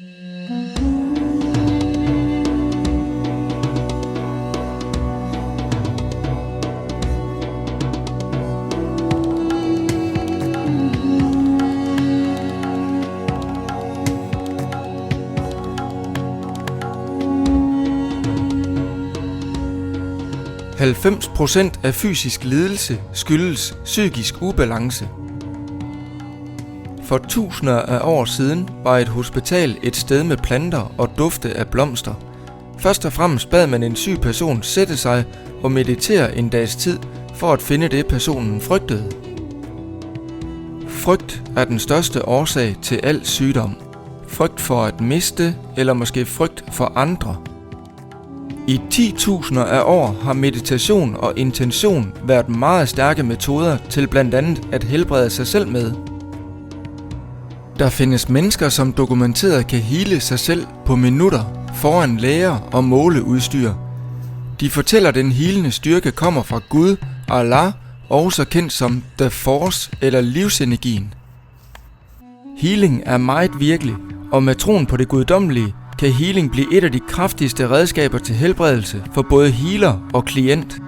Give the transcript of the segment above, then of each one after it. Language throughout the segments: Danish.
%90 af fysisk lidelse skyldes psykisk ubalance. For tusinder af år siden var et hospital et sted med planter og dufte af blomster. Først og fremmest bad man en syg person sætte sig og meditere en dags tid for at finde det, personen frygtede. Frygt er den største årsag til al sygdom. Frygt for at miste, eller måske frygt for andre. I 10.000 af år har meditation og intention været meget stærke metoder til blandt andet at helbrede sig selv med. Der findes mennesker, som dokumenteret kan hele sig selv på minutter foran læger og måleudstyr. De fortæller, at den healende styrke kommer fra Gud, Allah, også kendt som The Force eller livsenergien. Healing er meget virkelig, og med troen på det guddommelige kan healing blive et af de kraftigste redskaber til helbredelse for både healer og klient.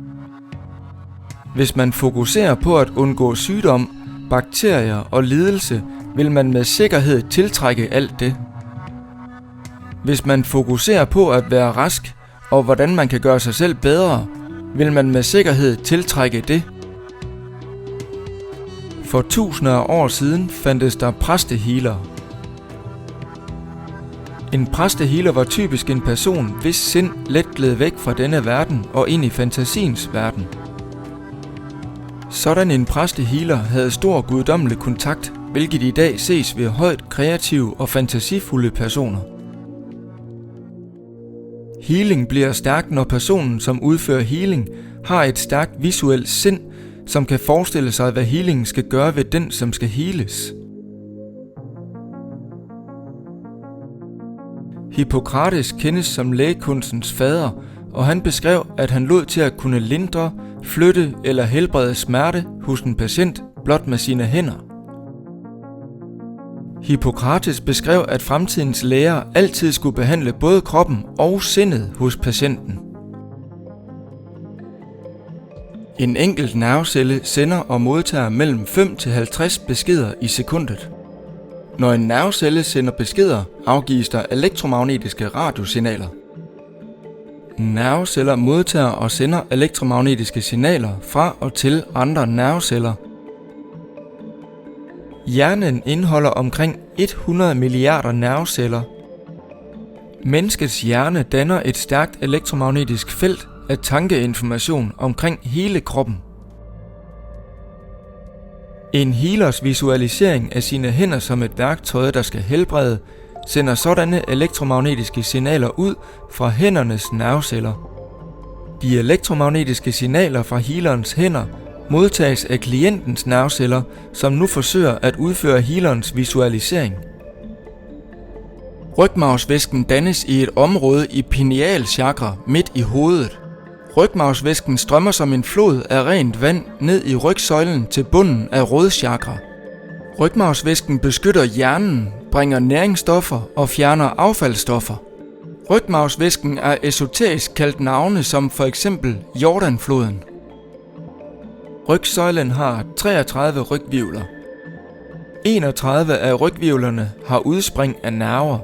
Hvis man fokuserer på at undgå sygdom, bakterier og lidelse, vil man med sikkerhed tiltrække alt det. Hvis man fokuserer på at være rask og hvordan man kan gøre sig selv bedre, vil man med sikkerhed tiltrække det. For tusinder af år siden fandtes der præstehealere. En præstehealer var typisk en person, hvis sind let gled væk fra denne verden og ind i fantasiens verden. Sådan en præstehealer havde stor guddommelig kontakt, hvilket i dag ses ved højt kreative og fantasifulde personer. Healing bliver stærk, når personen, som udfører healing, har et stærkt visuelt sind, som kan forestille sig, hvad healingen skal gøre ved den, som skal heales. Hippokrates kendes som lægekunstens fader, og han beskrev, at han lod til at kunne lindre, flytte eller helbrede smerte hos en patient blot med sine hænder. Hippokrates beskrev, at fremtidens læger altid skulle behandle både kroppen og sindet hos patienten. En enkelt nervecelle sender og modtager mellem 5 til 50 beskeder i sekundet. Når en nervecelle sender beskeder, afgives der elektromagnetiske radiosignaler. Nerveceller modtager og sender elektromagnetiske signaler fra og til andre nerveceller. Hjernen indeholder omkring 100 milliarder nerveceller. Menneskets hjerne danner et stærkt elektromagnetisk felt af tankeinformation omkring hele kroppen. En healers visualisering af sine hænder som et værktøj, der skal helbrede, sender sådanne elektromagnetiske signaler ud fra hændernes nerveceller. De elektromagnetiske signaler fra healerens hænder modtages af klientens nerveceller, som nu forsøger at udføre healerens visualisering. Rygmarvsvæsken dannes i et område i pinealchakra midt i hovedet. Rygmarvsvæsken strømmer som en flod af rent vand ned i rygsøjlen til bunden af rodchakra. Rygmarvsvæsken beskytter hjernen, bringer næringsstoffer og fjerner affaldsstoffer. Rygmarvsvæsken er esoterisk kaldt navne som for eksempel Jordanfloden. Rygsøjlen har 33 ryghvirvler. 31 af ryghvirvlerne har udspring af nerver.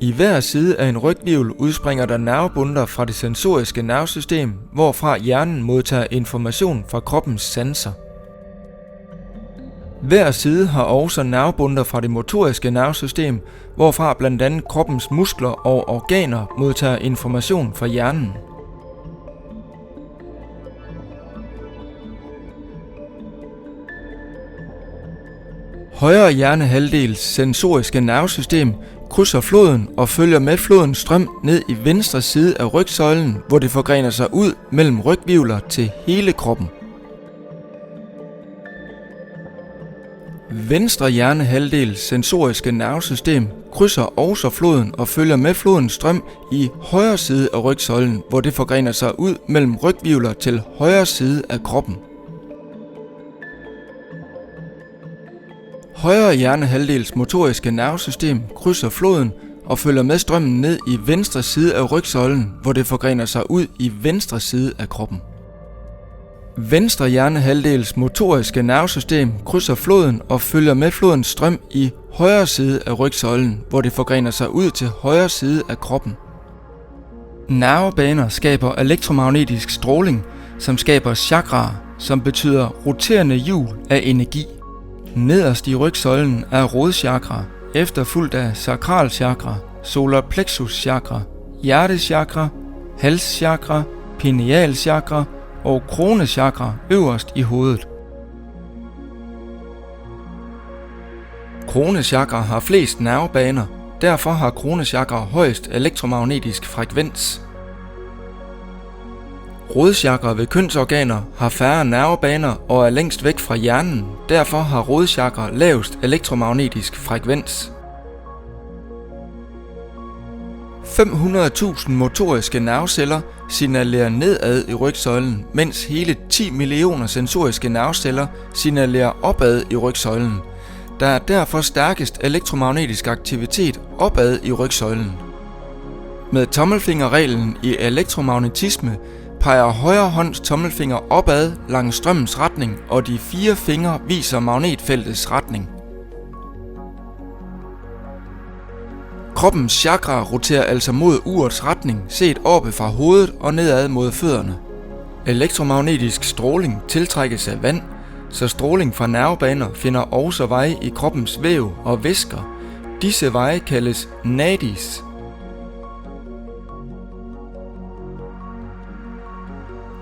I hver side af en ryghvirvel udspringer der nervebundter fra det sensoriske nervesystem, hvorfra hjernen modtager information fra kroppens sanser. Hver side har også nervebundter fra det motoriske nervesystem, hvorfra blandt andet kroppens muskler og organer modtager information fra hjernen. Højre hjernehalvdels sensoriske nervesystem krydser floden og følger med flodens strøm ned i venstre side af rygsøjlen, hvor det forgrener sig ud mellem ryghvirvler til hele kroppen. Venstre hjernehalvdels sensoriske nervesystem krydser også floden og følger med flodens strøm i højre side af rygsøjlen, hvor det forgrener sig ud mellem ryghvirvler til højre side af kroppen. Højre hjernehalvdels motoriske nervesystem krydser floden og følger med strømmen ned i venstre side af rygsøjlen, hvor det forgrener sig ud i venstre side af kroppen. Venstre hjernehalvdels motoriske nervesystem krydser floden og følger med flodens strøm i højre side af rygsøjlen, hvor det forgrener sig ud til højre side af kroppen. Nervebaner skaber elektromagnetisk stråling, som skaber chakraer, som betyder roterende hjul af energi. Nederst i rygsøjlen er rodchakra, efterfulgt af sakralchakra, solarplexuschakra, hjertechakra, halschakra, pinealchakra og kronechakra øverst i hovedet. Kronechakra har flest nervebaner, derfor har kronechakra højest elektromagnetisk frekvens. Rodchakra ved kønsorganer har færre nervebaner og er længst væk fra hjernen, derfor har rodchakra lavest elektromagnetisk frekvens. 500.000 motoriske nerveceller signalerer nedad i rygsøjlen, mens hele 10 millioner sensoriske nerveceller signalerer opad i rygsøjlen. Der er derfor stærkest elektromagnetisk aktivitet opad i rygsøjlen. Med tommelfingerreglen i elektromagnetisme peger højre hånds tommelfinger opad langs strømmens retning, og de 4 fingre viser magnetfeltets retning. Kroppens chakra roterer altså mod urets retning, set oppe fra hovedet og nedad mod fødderne. Elektromagnetisk stråling tiltrækkes af vand, så stråling fra nervebaner finder også veje i kroppens væv og væsker. Disse veje kaldes nadis.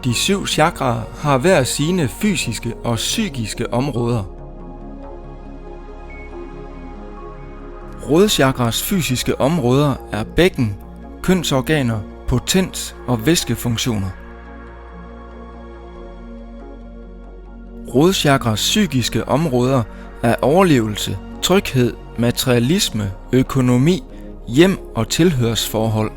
De 7 chakraer har hver sine fysiske og psykiske områder. Rodchakras fysiske områder er bækken, kønsorganer, potens og væskefunktioner. Rodchakras psykiske områder er overlevelse, tryghed, materialisme, økonomi, hjem og tilhørsforhold.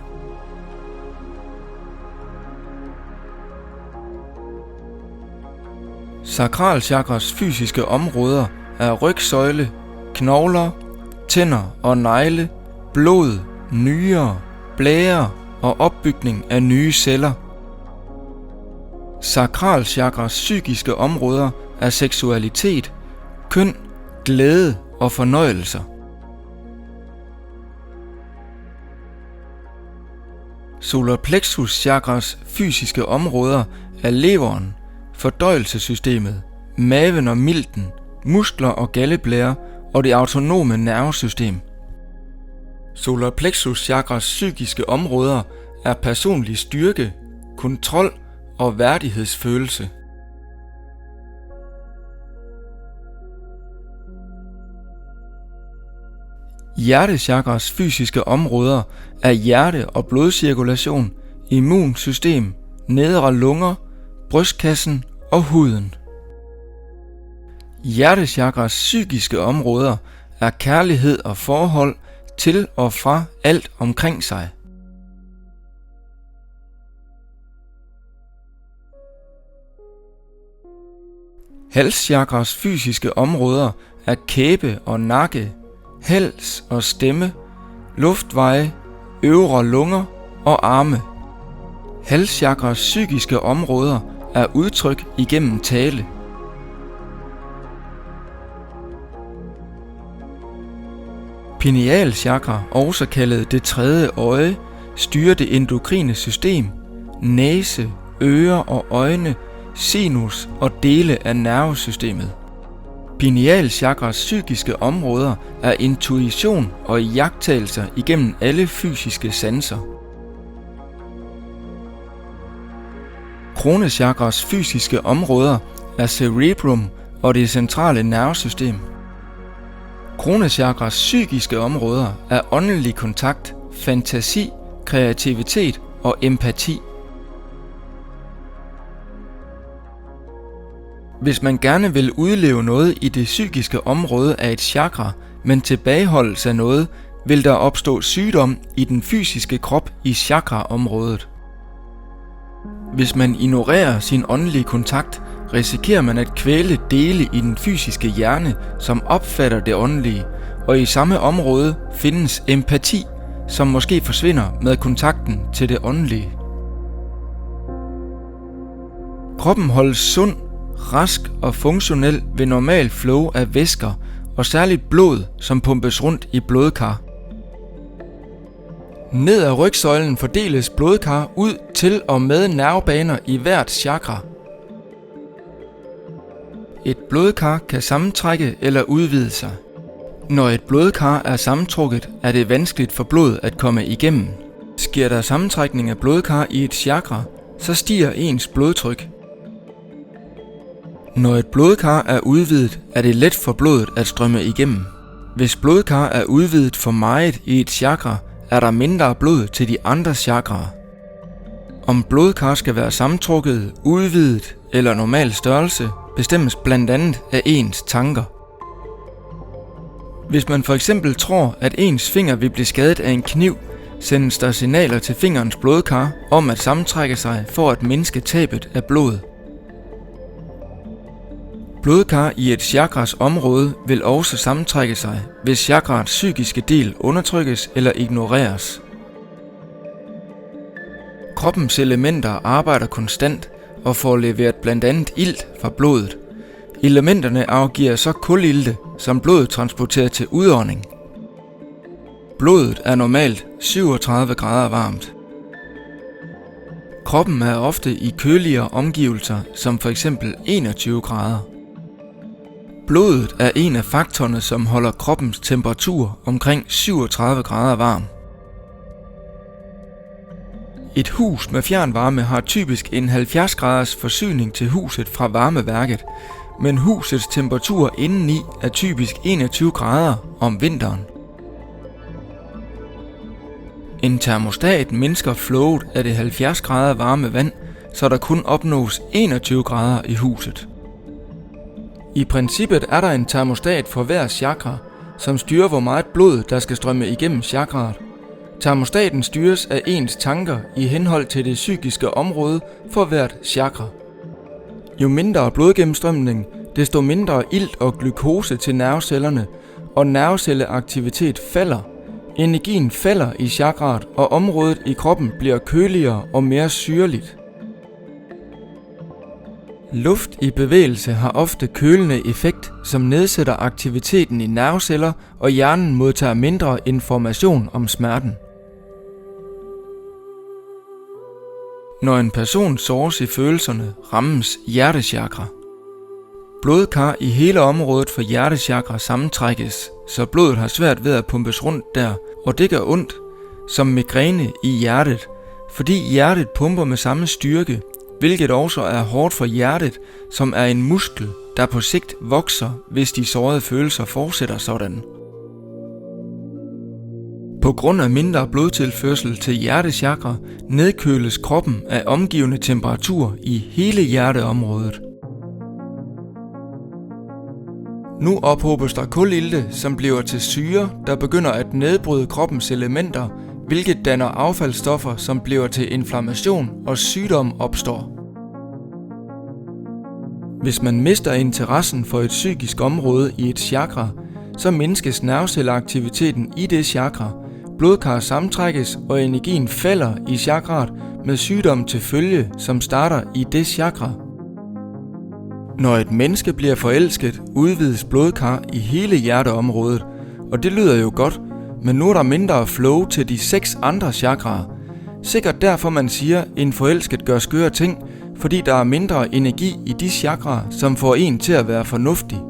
Sakralchakras fysiske områder er rygsøjle, knogler, tænder og negle, blod, nyrer, blære og opbygning af nye celler. Sakralchakras psykiske områder er seksualitet, køn, glæde og fornøjelser. Solarplexuschakras fysiske områder er leveren, fordøjelsessystemet, maven og milten, muskler og galdeblære og det autonome nervesystem. Solarplexuschakras psykiske områder er personlig styrke, kontrol og værdighedsfølelse. Hjertechakras fysiske områder er hjerte- og blodcirkulation, immunsystem, nedre lunger, brystkassen og huden. Hjertechakras psykiske områder er kærlighed og forhold til og fra alt omkring sig. Halschakras fysiske områder er kæbe og nakke, hals og stemme, luftveje, øvre lunger og arme. Halschakras psykiske områder er udtryk igennem tale. Pinealchakra, også kaldet det tredje øje, styrer det endokrine system, næse, ører og øjne, sinus og dele af nervesystemet. Pinealchakras psykiske områder er intuition og iagttagelser igennem alle fysiske sanser. Kronechakras fysiske områder er cerebrum og det centrale nervesystem. Kronechakras psykiske områder er åndelig kontakt, fantasi, kreativitet og empati. Hvis man gerne vil udleve noget i det psykiske område af et chakra, men tilbageholdes af noget, vil der opstå sygdom i den fysiske krop i chakraområdet. Hvis man ignorerer sin åndelige kontakt, risikerer man at kvæle dele i den fysiske hjerne, som opfatter det åndelige, og i samme område findes empati, som måske forsvinder med kontakten til det åndelige. Kroppen holdes sund, rask og funktionel ved normal flow af væsker og særligt blod, som pumpes rundt i blodkar. Ned ad rygsøjlen fordeles blodkar ud til og med nervebaner i hvert chakra. Et blodkar kan sammentrække eller udvide sig. Når et blodkar er sammentrukket, er det vanskeligt for blod at komme igennem. Sker der sammentrækning af blodkar i et chakra, så stiger ens blodtryk. Når et blodkar er udvidet, er det let for blodet at strømme igennem. Hvis blodkar er udvidet for meget i et chakra, er der mindre blod til de andre chakraer. Om blodkar skal være sammentrukket, udvidet eller normal størrelse, bestemmes blandt andet af ens tanker. Hvis man for eksempel tror, at ens finger vil blive skadet af en kniv, sendes der signaler til fingerens blodkar om at sammentrække sig for at mindske tabet af blod. Blodkar i et chakras område vil også sammentrække sig, hvis chakrats psykiske del undertrykkes eller ignoreres. Kroppens elementer arbejder konstant og får leveret blandt andet ilt fra blodet. Elementerne afgiver så kulilte, som blodet transporterer til udånding. Blodet er normalt 37 grader varmt. Kroppen er ofte i køligere omgivelser, som for eksempel 21 grader. Blodet er en af faktorerne, som holder kroppens temperatur omkring 37 grader varm. Et hus med fjernvarme har typisk en 70 graders forsyning til huset fra varmeværket, men husets temperatur indeni er typisk 21 grader om vinteren. En termostat mindsker flowet af det 70 grader varme vand, så der kun opnås 21 grader i huset. I princippet er der en termostat for hver chakra, som styrer hvor meget blod, der skal strømme igennem chakraet. Termostaten styres af ens tanker i henhold til det psykiske område for hvert chakra. Jo mindre blodgennemstrømning, desto mindre ilt og glukose til nervecellerne, og nervecelleaktivitet falder. Energien falder i chakraet, og området i kroppen bliver køligere og mere syrligt. Luft i bevægelse har ofte kølende effekt, som nedsætter aktiviteten i nerveceller, og hjernen modtager mindre information om smerten. Når en person såres i følelserne, rammes hjertechakra. Blodkar i hele området for hjertechakra sammentrækkes, så blodet har svært ved at pumpes rundt der, og det gør ondt, som migræne i hjertet, fordi hjertet pumper med samme styrke, hvilket også er hårdt for hjertet, som er en muskel, der på sigt vokser, hvis de sårede følelser fortsætter sådan. På grund af mindre blodtilførsel til hjertechakra nedkøles kroppen af omgivende temperatur i hele hjerteområdet. Nu ophobes der kulilte, som bliver til syre, der begynder at nedbryde kroppens elementer, hvilket danner affaldsstoffer, som bliver til inflammation og sygdom opstår. Hvis man mister interessen for et psykisk område i et chakra, så mindskes nervecelleaktiviteten i det chakra, blodkar sammentrækkes og energien falder i chakraet med sygdom til følge, som starter i det chakra. Når et menneske bliver forelsket, udvides blodkar i hele hjerteområdet, og det lyder jo godt, men nu er der mindre flow til de 6 andre chakraer. Sikkert derfor man siger, en forelsket gør skøre ting, fordi der er mindre energi i de chakraer, som får en til at være fornuftig.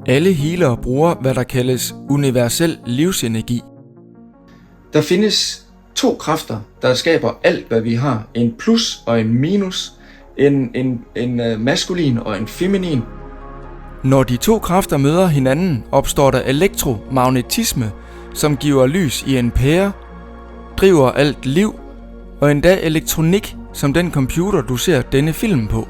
Alle healere bruger, hvad der kaldes universel livsenergi. Der findes 2 kræfter, der skaber alt, hvad vi har. En plus og en minus. En maskulin og en feminin. Når de 2 kræfter møder hinanden, opstår der elektromagnetisme, som giver lys i en pære, driver alt liv, og endda elektronik, som den computer, du ser denne film på.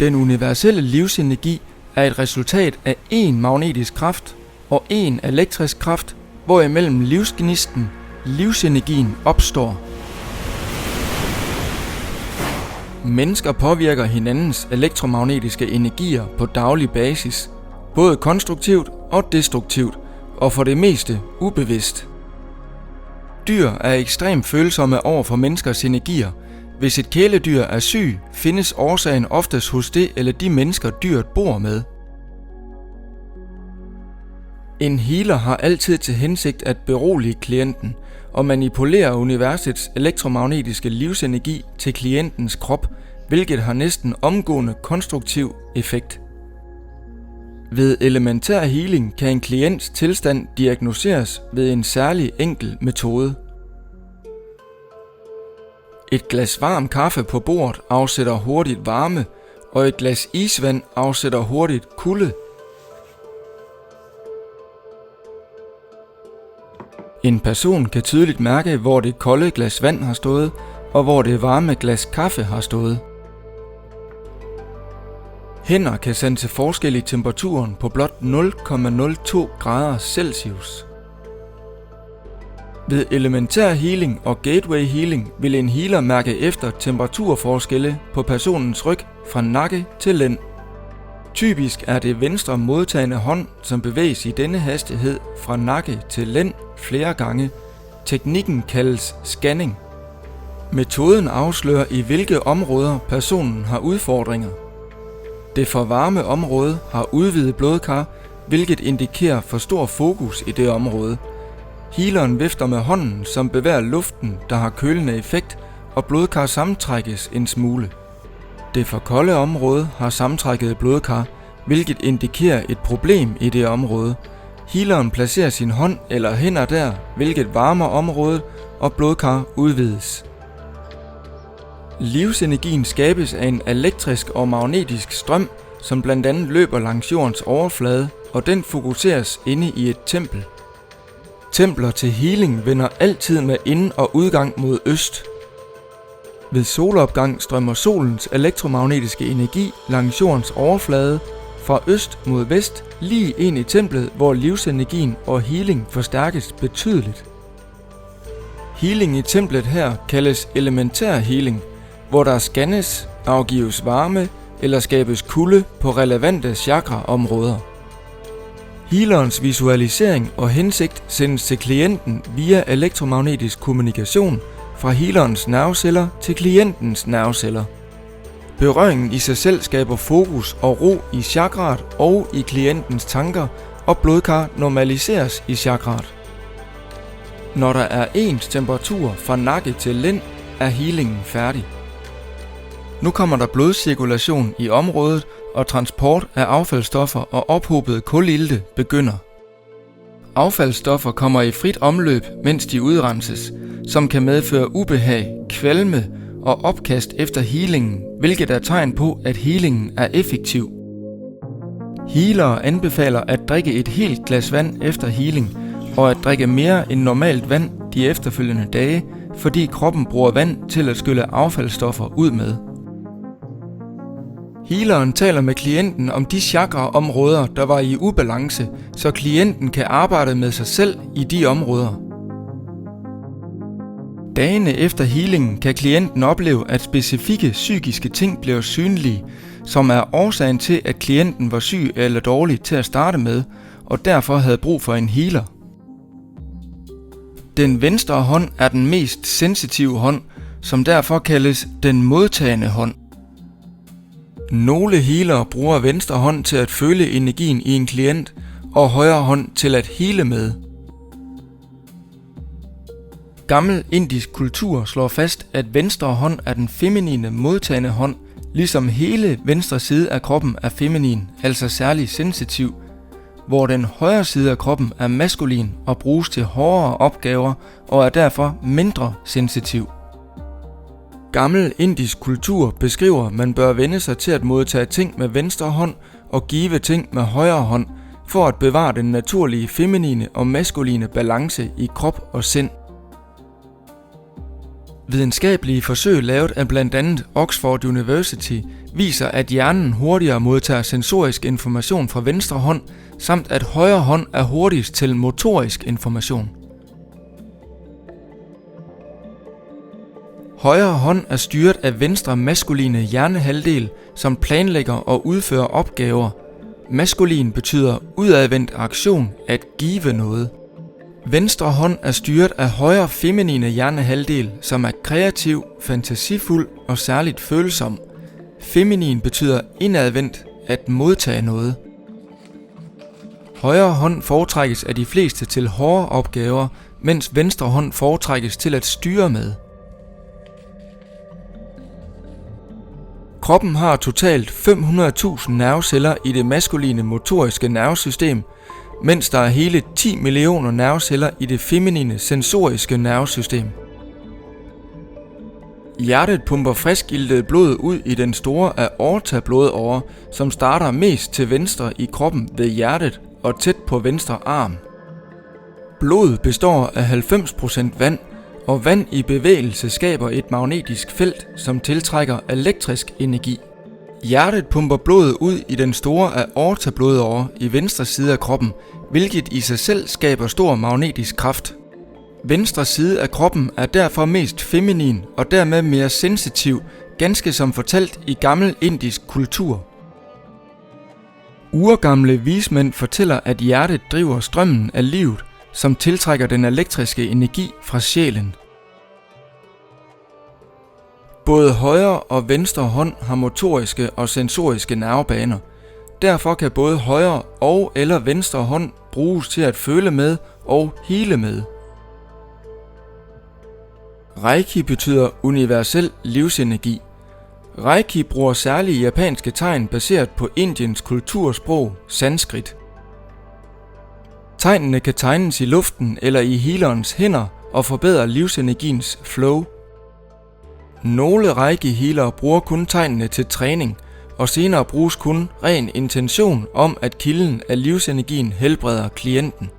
Den universelle livsenergi er et resultat af én magnetisk kraft og én elektrisk kraft hvorimellem livsgnisten, livsenergien, opstår. Mennesker påvirker hinandens elektromagnetiske energier på daglig basis, både konstruktivt og destruktivt, og for det meste ubevidst. Dyr er ekstremt følsomme over for menneskers energier. Hvis et kæledyr er syg, findes årsagen oftest hos det eller de mennesker, dyret bor med. En healer har altid til hensigt at berolige klienten og manipulere universets elektromagnetiske livsenergi til klientens krop, hvilket har næsten omgående konstruktiv effekt. Ved elementær healing kan en klients tilstand diagnoseres ved en særlig enkel metode. Et glas varm kaffe på bordet afsætter hurtigt varme, og et glas isvand afsætter hurtigt kulde. En person kan tydeligt mærke, hvor det kolde glas vand har stået, og hvor det varme glas kaffe har stået. Hænder kan sense forskel i temperaturen på blot 0,02 grader Celsius. Ved elementær healing og gateway healing vil en healer mærke efter temperaturforskelle på personens ryg fra nakke til lænd. Typisk er det venstre modtagende hånd, som bevæges i denne hastighed fra nakke til lænd flere gange. Teknikken kaldes scanning. Metoden afslører, i hvilke områder personen har udfordringer. Det for varme område har udvidet blodkar, hvilket indikerer for stor fokus i det område. Healeren vifter med hånden, som bevæger luften, der har kølende effekt, og blodkar sammentrækkes en smule. Det for kolde område har sammentrækket blodkar, hvilket indikerer et problem i det område. Healeren placerer sin hånd eller hænder der, hvilket varmer området, og blodkar udvides. Livsenergien skabes af en elektrisk og magnetisk strøm, som blandt andet løber langs jordens overflade, og den fokuseres inde i et tempel. Templer til healing vender altid med ind- og udgang mod øst. Ved solopgang strømmer solens elektromagnetiske energi langs jordens overflade fra øst mod vest lige ind i templet, hvor livsenergien og healing forstærkes betydeligt. Healing i templet her kaldes elementær healing, hvor der scannes, afgives varme eller skabes kulde på relevante chakraområder. Healerens visualisering og hensigt sendes til klienten via elektromagnetisk kommunikation fra healerens nerveceller til klientens nerveceller. Berøringen i sig selv skaber fokus og ro i chakraet og i klientens tanker, og blodkar normaliseres i chakraet. Når der er ens temperatur fra nakke til lænd, er healingen færdig. Nu kommer der blodcirkulation i området, og transport af affaldsstoffer og ophobet kulilte begynder. Affaldsstoffer kommer i frit omløb, mens de udrenses, som kan medføre ubehag, kvalme og opkast efter healingen, hvilket er tegn på, at healingen er effektiv. Healere anbefaler at drikke et helt glas vand efter healing, og at drikke mere end normalt vand de efterfølgende dage, fordi kroppen bruger vand til at skylle affaldsstoffer ud med. Healeren taler med klienten om de chakraområder, der var i ubalance, så klienten kan arbejde med sig selv i de områder. Dagene efter healingen kan klienten opleve, at specifikke psykiske ting bliver synlige, som er årsagen til, at klienten var syg eller dårlig til at starte med, og derfor havde brug for en healer. Den venstre hånd er den mest sensitive hånd, som derfor kaldes den modtagende hånd. Nogle healere bruger venstre hånd til at føle energien i en klient, og højre hånd til at heale med. Gammel indisk kultur slår fast, at venstre hånd er den feminine modtagende hånd, ligesom hele venstre side af kroppen er feminin, altså særlig sensitiv, hvor den højre side af kroppen er maskulin og bruges til hårdere opgaver og er derfor mindre sensitiv. Gammel indisk kultur beskriver, at man bør vende sig til at modtage ting med venstre hånd og give ting med højre hånd, for at bevare den naturlige feminine og maskuline balance i krop og sind. Videnskabelige forsøg lavet af blandt andet Oxford University viser, at hjernen hurtigere modtager sensorisk information fra venstre hånd, samt at højre hånd er hurtigst til motorisk information. Højre hånd er styret af venstre maskuline hjernehalvdel, som planlægger og udfører opgaver. Maskulin betyder udadvendt aktion, at give noget. Venstre hånd er styret af højre feminine hjernehalvdel, som er kreativ, fantasifuld og særligt følsom. Feminin betyder indadvendt, at modtage noget. Højre hånd foretrækkes af de fleste til hårde opgaver, mens venstre hånd foretrækkes til at styre med. Kroppen har totalt 500.000 nerveceller i det maskuline motoriske nervesystem, mens der er hele 10 millioner nerveceller i det feminine sensoriske nervesystem. Hjertet pumper friskiltet blod ud i den store aorta-blodåre, som starter mest til venstre i kroppen ved hjertet og tæt på venstre arm. Blodet består af 90% vand, og vand i bevægelse skaber et magnetisk felt, som tiltrækker elektrisk energi. Hjertet pumper blodet ud i den store aorta-blodåre i venstre side af kroppen, hvilket i sig selv skaber stor magnetisk kraft. Venstre side af kroppen er derfor mest feminin og dermed mere sensitiv, ganske som fortalt i gammel indisk kultur. Urgamle vismænd fortæller, at hjertet driver strømmen af livet, som tiltrækker den elektriske energi fra sjælen. Både højre og venstre hånd har motoriske og sensoriske nervebaner. Derfor kan både højre og eller venstre hånd bruges til at føle med og hele med. Reiki betyder universel livsenergi. Reiki bruger særlige japanske tegn baseret på Indiens kultursprog, sanskrit. Tegnene kan tegnes i luften eller i healerens hænder og forbedre livsenergiens flow. Nogle Reiki-healere bruger kun tegnene til træning, og senere bruges kun ren intention om, at kilden af livsenergien helbreder klienten.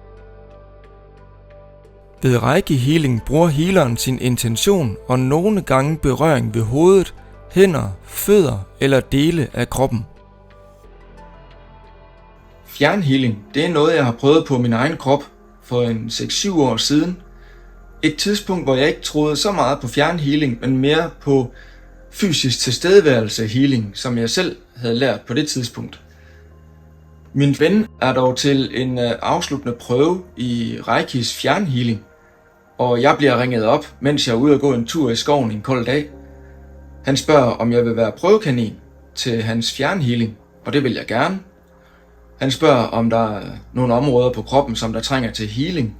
Ved Reiki-healing bruger healeren sin intention og nogle gange berøring ved hovedet, hænder, fødder eller dele af kroppen. Fjernhealing, det er noget, jeg har prøvet på min egen krop for en 6-7 år siden. Et tidspunkt, hvor jeg ikke troede så meget på fjernhealing, men mere på fysisk tilstedeværelse healing, som jeg selv havde lært på det tidspunkt. Min ven er dog til en afsluttende prøve i Reikis fjernhealing, og jeg bliver ringet op, mens jeg er ude og gå en tur i skoven en kold dag. Han spørger, om jeg vil være prøvekanin til hans fjernhealing, og det vil jeg gerne. Han spørger, om der er nogle områder på kroppen, som der trænger til healing,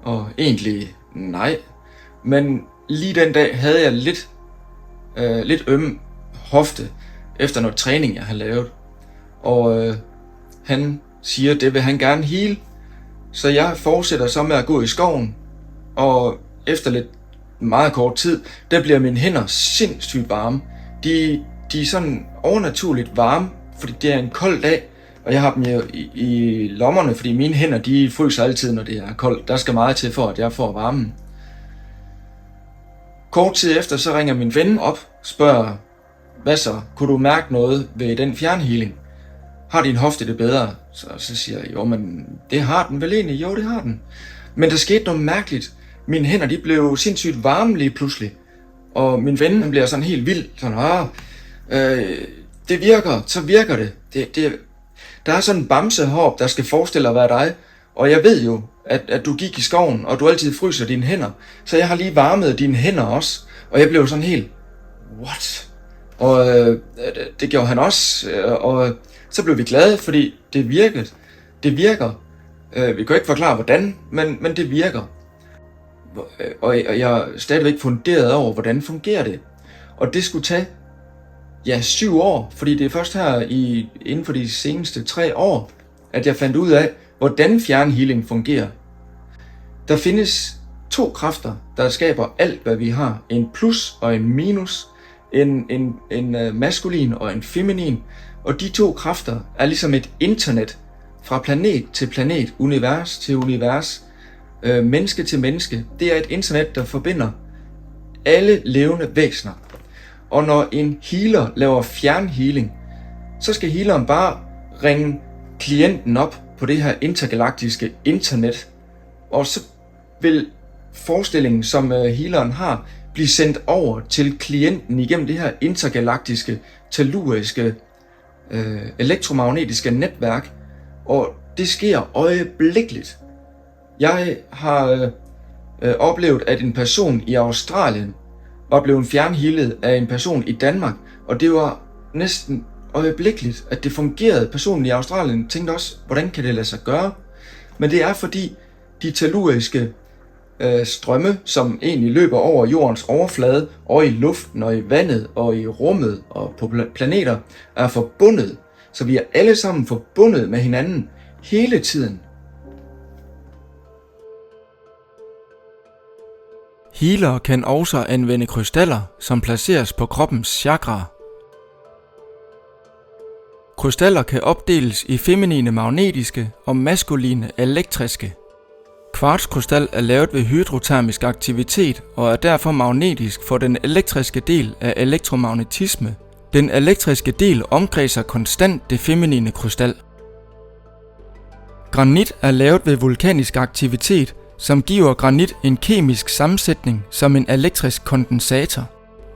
og egentlig nej. Men lige den dag havde jeg lidt øm hofte efter noget træning, jeg har lavet. Og han siger, det vil han gerne heal. Så jeg fortsætter så med at gå i skoven, og efter lidt meget kort tid, der bliver mine hænder sindssygt varme. De er sådan overnaturligt varme, fordi det er en kold dag, og jeg har dem jo i lommerne, fordi mine hænder, de fryser altid, når det er koldt. Der skal meget til for, at jeg får varmen. Kort tid efter, så ringer min ven op, spørger, hvad så, kunne du mærke noget ved den fjernhealing? Har din hofte det bedre? Så siger jeg, jo, men det har den vel egentlig? Jo, det har den. Men der skete noget mærkeligt. Mine hænder, de blev sindssygt varme lige pludselig. Og min ven, han bliver sådan helt vild. Sådan, det virker, så virker det. Der er sådan en bamsehåb, der skal forestille at være dig. Og jeg ved jo, at du gik i skoven, og du altid fryser dine hænder. Så jeg har lige varmet dine hænder også. Og jeg blev sådan helt, what? Og det gjorde han også. Og så blev vi glade, fordi det virkede. Det virker. Vi kan ikke forklare hvordan, men det virker. Og jeg er stadigvæk funderet over, hvordan fungerer det. Og det skulle tage 7 år, fordi det er først her inden for de seneste 3 år, at jeg fandt ud af, hvordan fjernhealing fungerer. Der findes 2 kræfter, der skaber alt, hvad vi har. En plus og en minus. En maskulin og en feminin. Og de 2 kræfter er ligesom et internet fra planet til planet, univers til univers, menneske til menneske. Det er et internet, der forbinder alle levende væsener. Og når en healer laver fjernhealing, så skal healeren bare ringe klienten op på det her intergalaktiske internet, og så vil forestillingen, som healeren har, blive sendt over til klienten igennem det her intergalaktiske, telluriske, elektromagnetiske netværk, og det sker øjeblikkeligt. Jeg har oplevet, at en person i Australien var blevet fjernhealet af en person i Danmark, og det var næsten øjeblikkeligt, at det fungerede. Personen i Australien tænkte også, hvordan kan det lade sig gøre? Men det er fordi de telluriske strømme, som egentlig løber over jordens overflade, og i luften, og i vandet, og i rummet, og på planeter, er forbundet. Så vi er alle sammen forbundet med hinanden hele tiden. Healere kan også anvende krystaller, som placeres på kroppens chakraer. Krystaller kan opdeles i feminine magnetiske og maskuline elektriske. Kvartskrystal er lavet ved hydrotermisk aktivitet og er derfor magnetisk for den elektriske del af elektromagnetisme. Den elektriske del omkredser konstant det feminine krystal. Granit er lavet ved vulkanisk aktivitet, som giver granit en kemisk sammensætning som en elektrisk kondensator.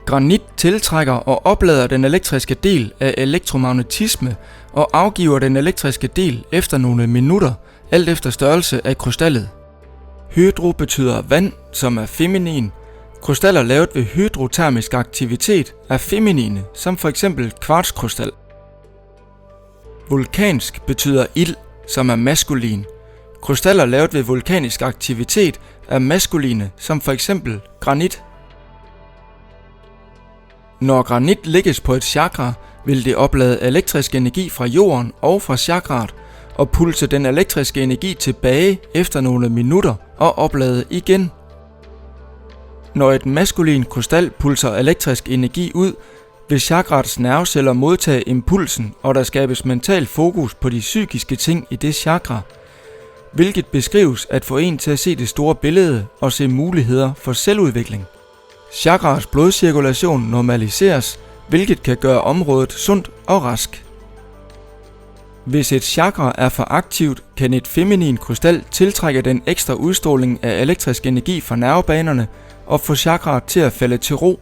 Granit tiltrækker og oplader den elektriske del af elektromagnetisme og afgiver den elektriske del efter nogle minutter, alt efter størrelse af krystallet. Hydro betyder vand, som er feminin. Krystaller lavet ved hydrotermisk aktivitet er feminine, som for eksempel kvartskrystal. Vulkansk betyder ild, som er maskulin. Krystaller lavet ved vulkanisk aktivitet er maskuline, som for eksempel granit. Når granit lægges på et chakra, vil det oplade elektrisk energi fra jorden og fra chakraet og pulse den elektriske energi tilbage efter nogle minutter og oplade igen. Når et maskulin krystal pulser elektrisk energi ud, vil chakraets nerveceller modtage impulsen, og der skabes mental fokus på de psykiske ting i det chakra, hvilket beskrives at få en til at se det store billede og se muligheder for selvudvikling. Chakraets blodcirkulation normaliseres, hvilket kan gøre området sundt og rask. Hvis et chakra er for aktivt, kan et feminin krystal tiltrække den ekstra udstråling af elektrisk energi fra nervebanerne og få chakraet til at falde til ro.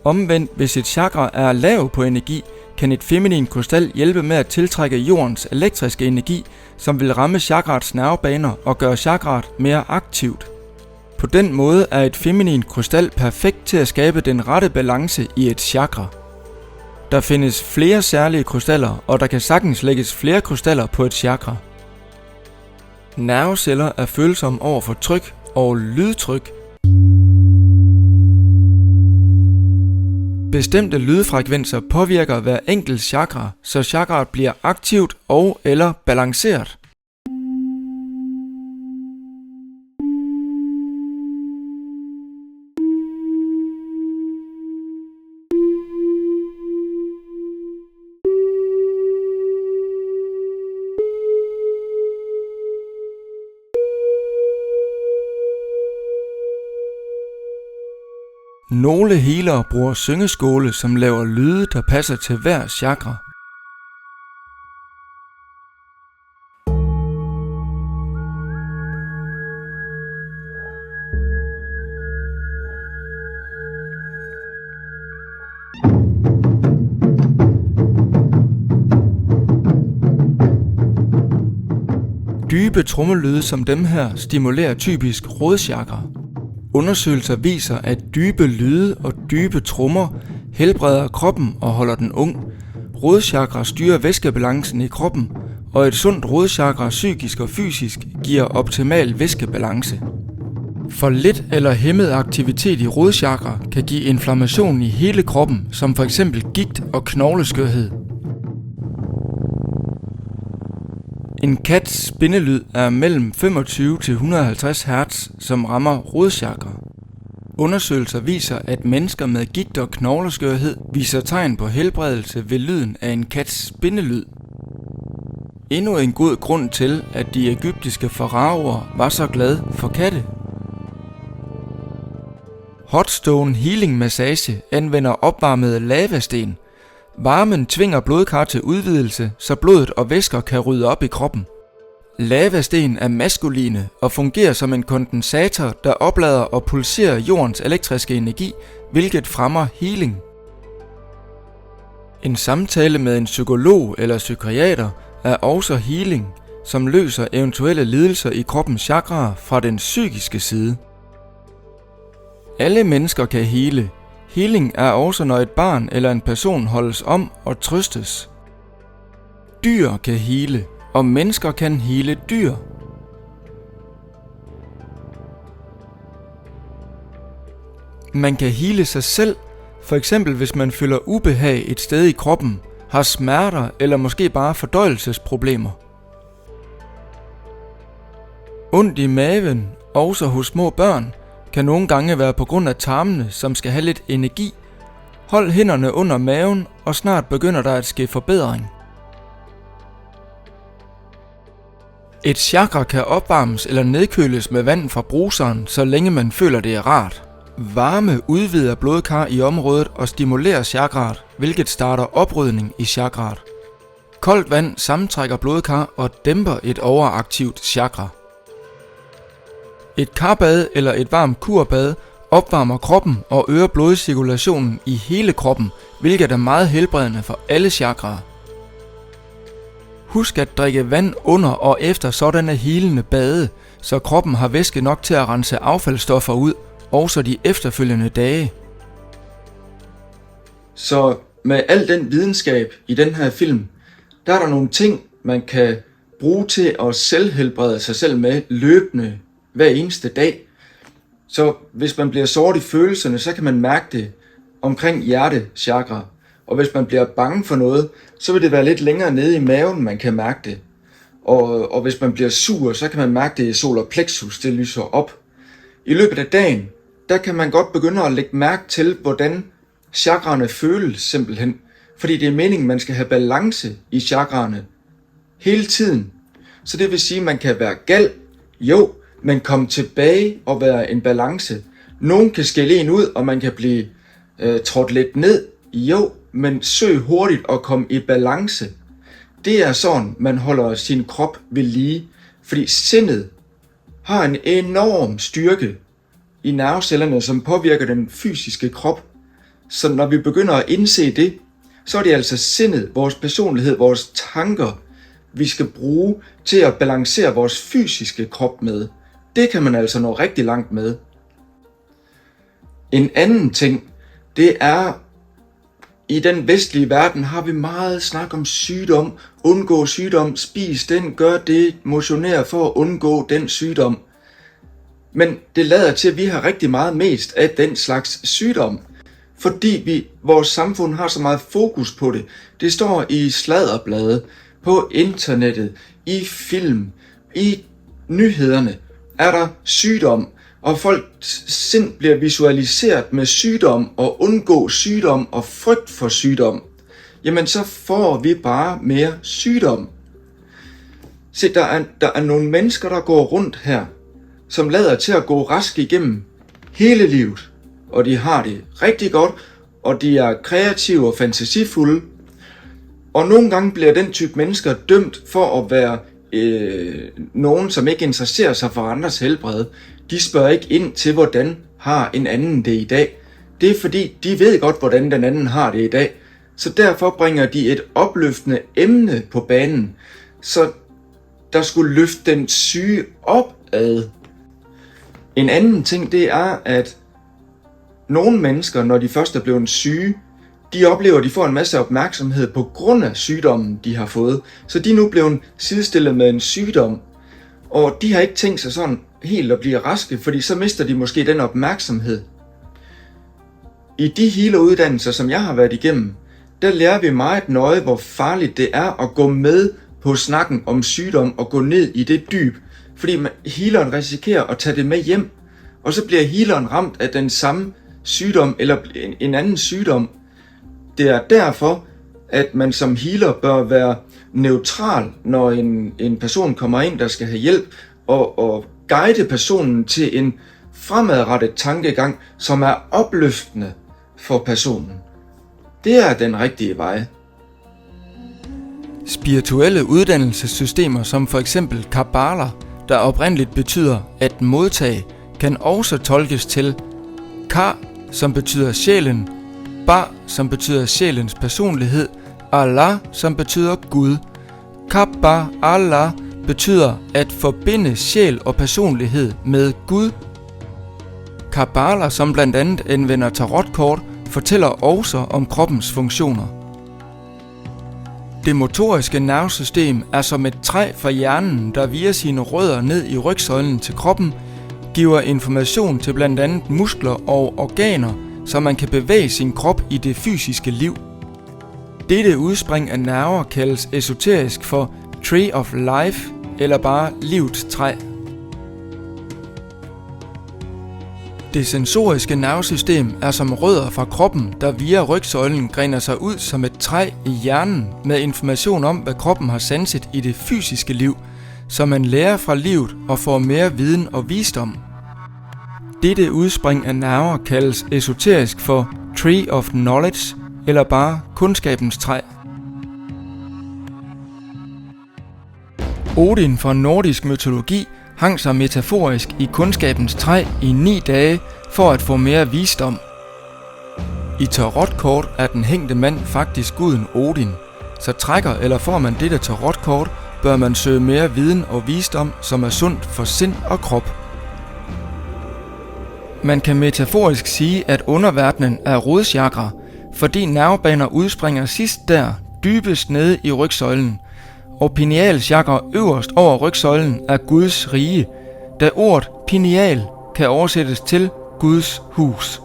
Omvendt, hvis et chakra er lav på energi, kan et feminin krystal hjælpe med at tiltrække jordens elektriske energi, som vil ramme chakraets nervebaner og gøre chakraet mere aktivt. På den måde er et feminin krystal perfekt til at skabe den rette balance i et chakra. Der findes flere særlige krystaller, og der kan sagtens lægges flere krystaller på et chakra. Nerveceller er følsomme over for tryk og lydtryk. Bestemte lydfrekvenser påvirker hver enkelt chakra, så chakraet bliver aktivt og eller balanceret. Nogle healere bruger syngeskåle, som laver lyde, der passer til hver chakra. Dybe trommelyde som dem her stimulerer typisk rodchakra. Undersøgelser viser, at dybe lyde og dybe trommer helbreder kroppen og holder den ung. Rodchakra styrer væskebalancen i kroppen, og et sundt rodchakra psykisk og fysisk giver optimal væskebalance. For lidt eller hæmmet aktivitet i rodchakra kan give inflammation i hele kroppen, som f.eks. gigt og knogleskørhed. En kats spindelyd er mellem 25 til 150 Hz, som rammer rodchakra. Undersøgelser viser, at mennesker med gigt og knogleskørhed viser tegn på helbredelse ved lyden af en kats spindelyd. Endnu en god grund til, at de egyptiske faraoer var så glade for katte. Hotstone Healing Massage anvender opvarmede lavasten. Varmen tvinger blodkar til udvidelse, så blodet og væsker kan rydde op i kroppen. Lavasten er maskuline og fungerer som en kondensator, der oplader og pulserer jordens elektriske energi, hvilket fremmer healing. En samtale med en psykolog eller psykiater er også healing, som løser eventuelle lidelser i kroppens chakraer fra den psykiske side. Alle mennesker kan heale. Healing er også, når et barn eller en person holdes om og trøstes. Dyr kan heale, og mennesker kan heale dyr. Man kan heale sig selv, for eksempel hvis man føler ubehag et sted i kroppen, har smerter eller måske bare fordøjelsesproblemer. Ondt i maven, også hos små børn, kan nogle gange være på grund af tarmene, som skal have lidt energi. Hold hænderne under maven, og snart begynder der at ske forbedring. Et chakra kan opvarmes eller nedkøles med vand fra bruseren, så længe man føler det er rart. Varme udvider blodkar i området og stimulerer chakraet, hvilket starter oprydning i chakraet. Koldt vand sammentrækker blodkar og dæmper et overaktivt chakra. Et karbad eller et varmt kurbad opvarmer kroppen og øger blodcirkulationen i hele kroppen, hvilket er meget helbredende for alle chakraer. Husk at drikke vand under og efter sådanne helende bade, så kroppen har væske nok til at rense affaldsstoffer ud, også de efterfølgende dage. Så med al den videnskab i den her film, der er der nogle ting, man kan bruge til at selvhelbrede sig selv med løbende hver eneste dag. Så hvis man bliver såret i følelserne, så kan man mærke det omkring hjertechakra. Og hvis man bliver bange for noget, så vil det være lidt længere nede i maven, man kan mærke det. Og hvis man bliver sur, så kan man mærke det i solar plexus, det lyser op. I løbet af dagen, der kan man godt begynde at lægge mærke til, hvordan chakraerne føles simpelthen. Fordi det er meningen, man skal have balance i chakraerne hele tiden. Så det vil sige, at man kan være gal, jo, men komme tilbage og være en balance. Nogen kan skælde en ud, og man kan blive trådt lidt ned, jo, men søg hurtigt at komme i balance. Det er sådan, man holder sin krop ved lige, fordi sindet har en enorm styrke i nervecellerne, som påvirker den fysiske krop. Så når vi begynder at indse det, så er det altså sindet, vores personlighed, vores tanker, vi skal bruge til at balancere vores fysiske krop med. Det kan man altså nå rigtig langt med. En anden ting, det er, i den vestlige verden har vi meget snak om sygdom, undgå sygdom, spis den, gør det, motionere for at undgå den sygdom. Men det lader til, at vi har rigtig meget mest af den slags sygdom, fordi vores samfund har så meget fokus på det. Det står i sladderblade, på internettet, i film, i nyhederne er der sygdom, og folks sind bliver visualiseret med sygdom og undgå sygdom og frygt for sygdom. Jamen så får vi bare mere sygdom. Se, der er nogle mennesker, der går rundt her, som lader til at gå rask igennem hele livet. Og de har det rigtig godt, og de er kreative og fantasifulde. Og nogle gange bliver den type mennesker dømt for at være nogen, som ikke interesserer sig for andres helbred. De spørger ikke ind til, hvordan har en anden det i dag. Det er fordi, de ved godt, hvordan den anden har det i dag. Så derfor bringer de et opløftende emne på banen, så der skulle løfte den syge opad. En anden ting, det er, at nogle mennesker, når de først er blevet syge, de oplever, at de får en masse opmærksomhed på grund af sygdommen, de har fået. Så de er nu blevet sidestillet med en sygdom. Og de har ikke tænkt sig sådan helt at blive raske, fordi så mister de måske den opmærksomhed. I de healeruddannelser, som jeg har været igennem, der lærer vi meget nøje, hvor farligt det er at gå med på snakken om sygdom og gå ned i det dyb. Fordi healeren risikerer at tage det med hjem, og så bliver healeren ramt af den samme sygdom eller en anden sygdom. Det er derfor, at man som healer bør være neutral, når en person kommer ind, der skal have hjælp, og guide personen til en fremadrettet tankegang, som er opløftende for personen. Det er den rigtige vej. Spirituelle uddannelsessystemer som for eksempel Kabbala, der oprindeligt betyder at modtage, kan også tolkes til Ka, som betyder sjælen, Ba, som betyder sjælens personlighed, Allah, som betyder Gud. Kabba Allah betyder at forbinde sjæl og personlighed med Gud. Kabbala, som blandt andet anvender tarotkort, fortæller også om kroppens funktioner. Det motoriske nervesystem er som et træ fra hjernen, der via sine rødder ned i rygsøjlen til kroppen, giver information til blandt andet muskler og organer, så man kan bevæge sin krop i det fysiske liv. Dette udspring af nerver kaldes esoterisk for Tree of Life eller bare livets træ. Det sensoriske nervesystem er som rødder fra kroppen, der via rygsøjlen grener sig ud som et træ i hjernen med information om, hvad kroppen har sanset i det fysiske liv, så man lærer fra livet og får mere viden og visdom. Dette udspring af nerver kaldes esoterisk for Tree of Knowledge eller bare kundskabens træ. Odin fra nordisk mytologi hang sig metaforisk i kundskabens træ i 9 dage for at få mere visdom. I tarotkort er den hængte mand faktisk guden Odin, så trækker eller får man dette tarotkort, bør man søge mere viden og visdom, som er sundt for sind og krop. Man kan metaforisk sige, at underverdenen er rodchakra, fordi nervebaner udspringer sidst der, dybest nede i rygsøjlen, og pinealchakra øverst over rygsøjlen er Guds rige, da ordet pineal kan oversættes til Guds hus.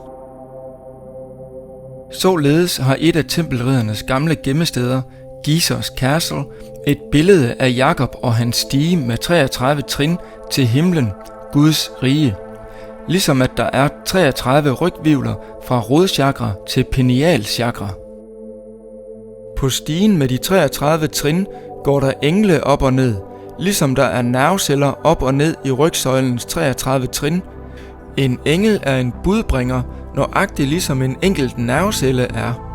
Således har et af tempelriddernes gamle gemmesteder, Gizers Castle, et billede af Jakob og hans stige med 33 trin til himlen, Guds rige. Ligesom at der er 33 rygvivler fra rodchakra til pinealchakra. På stigen med de 33 trin går der engle op og ned, ligesom der er nerveceller op og ned i rygsøjlens 33 trin. En engel er en budbringer, nøjagtigt ligesom en enkelt nervecelle er.